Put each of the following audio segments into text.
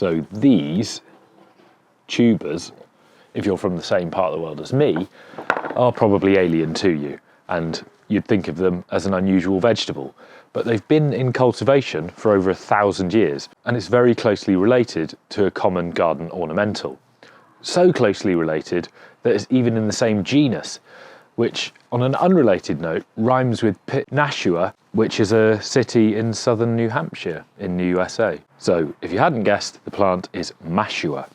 So these tubers, if you're from the same part of the world as me, are probably alien to you, and you'd think of them as an unusual vegetable. But they've been in cultivation for over 1,000 years, and it's very closely related to a common garden ornamental. So closely related that it's even in the same genus, which, on an unrelated note, rhymes with Nashua, which is a city in southern New Hampshire in the USA. So, if you hadn't guessed, the plant is mashua.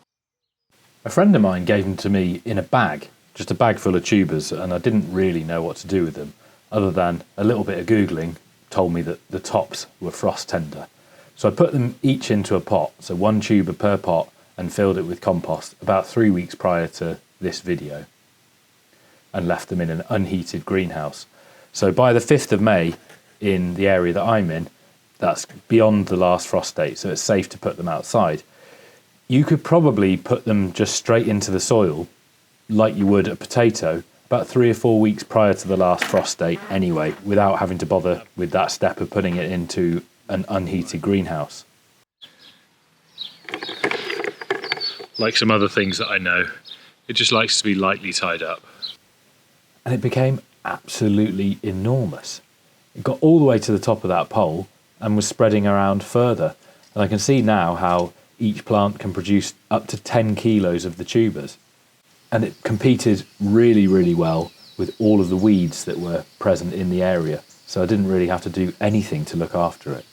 A friend of mine gave them to me in a bag, just a bag full of tubers, and I didn't really know what to do with them, other than a little bit of Googling told me that the tops were frost tender. So I put them each into a pot, so 1 tuber per pot, and filled it with compost about 3 weeks prior to this video, and left them in an unheated greenhouse. So by the 5th of May, in the area that I'm in, that's beyond the last frost date, so it's safe to put them outside. You could probably put them just straight into the soil, like you would a potato, about 3 or 4 weeks prior to the last frost date anyway, without having to bother with that step of putting it into an unheated greenhouse. Like some other things that I know, it just likes to be lightly tied up. And it became absolutely enormous. It got all the way to the top of that pole and was spreading around further. And I can see now how each plant can produce up to 10 kilos of the tubers. And it competed really, really well with all of the weeds that were present in the area. So I didn't really have to do anything to look after it.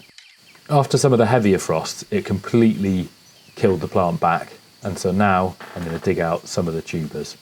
After some of the heavier frosts, it completely killed the plant back. And so now I'm going to dig out some of the tubers.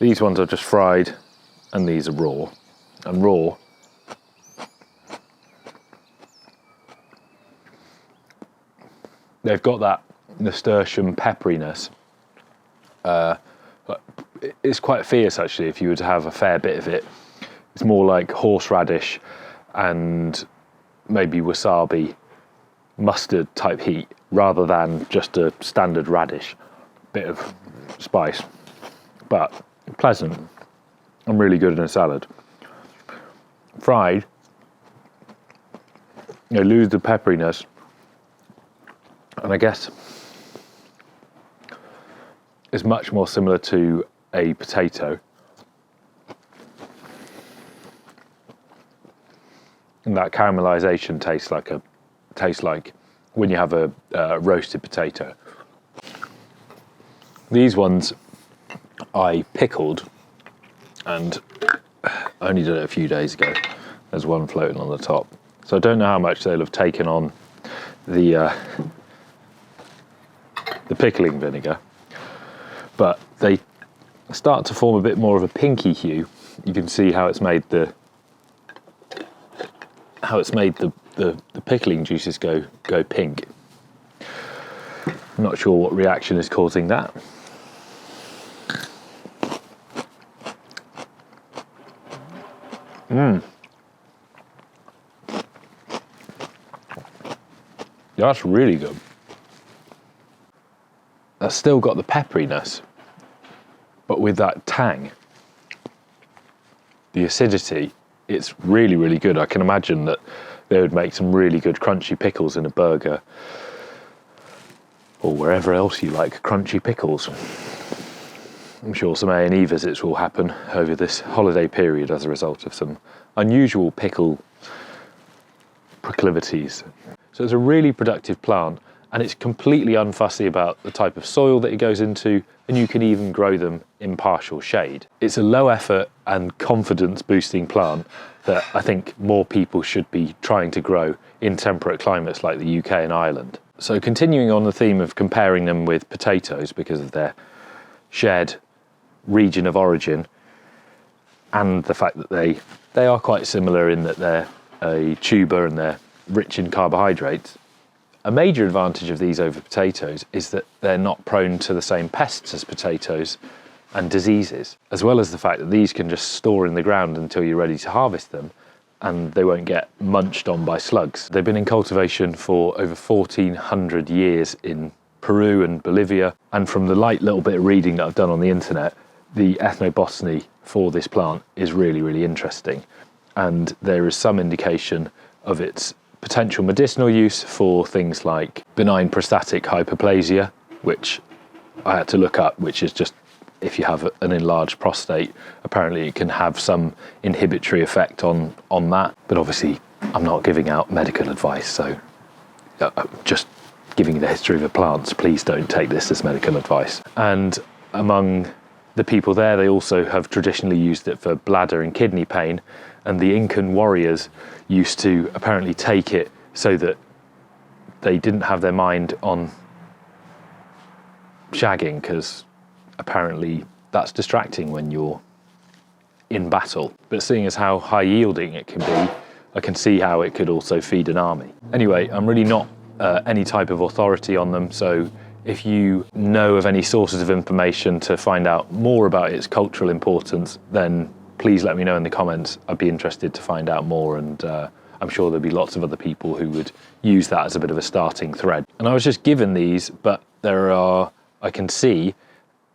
These ones are just fried and these are raw. And raw, they've got that nasturtium pepperiness. It's quite fierce actually if you were to have a fair bit of it. It's more like horseradish and maybe wasabi, mustard type heat, rather than just a standard radish bit of spice. But pleasant and really good in a salad. Fried, you lose the pepperiness, and I guess it's much more similar to a potato. And that caramelization tastes like when you have a roasted potato. These ones I pickled, and I only did it a few days ago. There's one floating on the top, so I don't know how much they'll have taken on the pickling vinegar, but they start to form a bit more of a pinky hue. You can see how it's made the pickling juices go pink. I'm not sure what reaction is causing that. That's really good. That's still got the pepperiness, but with that tang, the acidity, it's really, really good. I can imagine that they would make some really good crunchy pickles in a burger, or wherever else you like crunchy pickles. I'm sure some A&E visits will happen over this holiday period as a result of some unusual pickle proclivities. So it's a really productive plant, and it's completely unfussy about the type of soil that it goes into, and you can even grow them in partial shade. It's a low effort and confidence boosting plant that I think more people should be trying to grow in temperate climates like the UK and Ireland. So continuing on the theme of comparing them with potatoes because of their shared region of origin, and the fact that they are quite similar in that they're a tuber and they're rich in carbohydrates. A major advantage of these over potatoes is that they're not prone to the same pests as potatoes and diseases, as well as the fact that these can just store in the ground until you're ready to harvest them, and they won't get munched on by slugs. They've been in cultivation for over 1,400 years in Peru and Bolivia, and from the light little bit of reading that I've done on the internet, the ethnobotany for this plant is really, really interesting, and there is some indication of its potential medicinal use for things like benign prostatic hyperplasia, which I had to look up, which is just if you have an enlarged prostate, apparently it can have some inhibitory effect on that. But obviously I'm not giving out medical advice, so just giving you the history of the plants. Please don't take this as medical advice. And among the people there, they also have traditionally used it for bladder and kidney pain, and the Incan warriors used to apparently take it so that they didn't have their mind on shagging, because apparently that's distracting when you're in battle. But seeing as how high yielding it can be, I can see how it could also feed an army. Anyway, I'm really not any type of authority on them, so if you know of any sources of information to find out more about its cultural importance, then please let me know in the comments. I'd be interested to find out more, and I'm sure there'll be lots of other people who would use that as a bit of a starting thread. And I was just given these, but there are, I can see,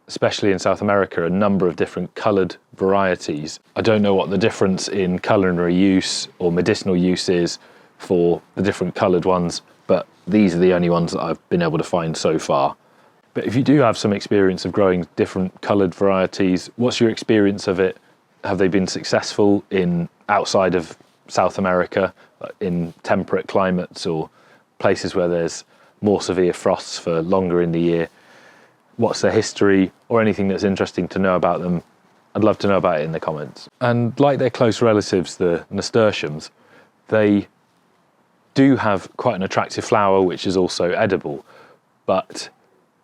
especially in South America, a number of different coloured varieties. I don't know what the difference in culinary use or medicinal use is for the different coloured ones, but these are the only ones that I've been able to find so far. But if you do have some experience of growing different coloured varieties, what's your experience of it? Have they been successful in outside of South America, in temperate climates or places where there's more severe frosts for longer in the year? What's their history, or anything that's interesting to know about them? I'd love to know about it in the comments. And like their close relatives, the nasturtiums, they do have quite an attractive flower, which is also edible, but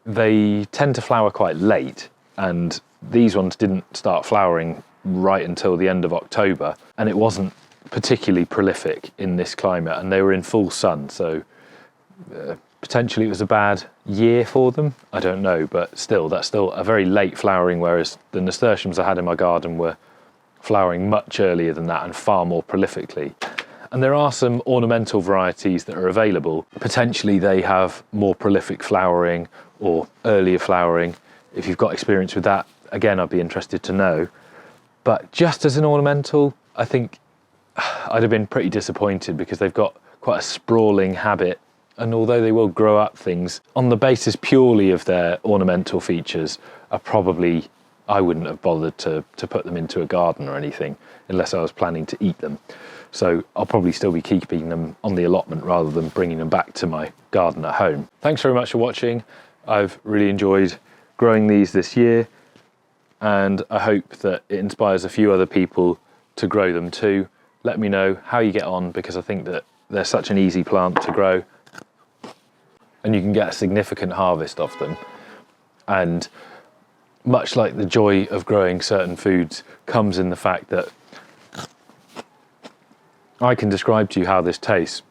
they tend to flower quite late, and these ones didn't start flowering right until the end of October, and it wasn't particularly prolific in this climate, and they were in full sun, so potentially it was a bad year for them. I don't know, but still, that's still a very late flowering, whereas the nasturtiums I had in my garden were flowering much earlier than that and far more prolifically. And there are some ornamental varieties that are available. Potentially they have more prolific flowering or earlier flowering. If you've got experience with that, again, I'd be interested to know. But just as an ornamental, I think I'd have been pretty disappointed, because they've got quite a sprawling habit. And although they will grow up things, on the basis purely of their ornamental features, are probably, I wouldn't have bothered to put them into a garden or anything, unless I was planning to eat them. So I'll probably still be keeping them on the allotment rather than bringing them back to my garden at home. Thanks very much for watching. I've really enjoyed growing these this year, and I hope that it inspires a few other people to grow them too. Let me know how you get on, because I think that they're such an easy plant to grow, and you can get a significant harvest of them. And much like the joy of growing certain foods comes in the fact that I can describe to you how this tastes,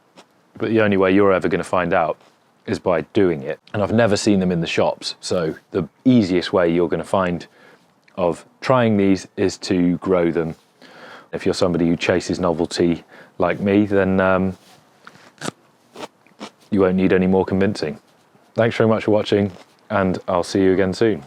but the only way you're ever going to find out is by doing it. And I've never seen them in the shops, so the easiest way you're going to find of trying these is to grow them. If you're somebody who chases novelty like me, then you won't need any more convincing. Thanks very much for watching, and I'll see you again soon.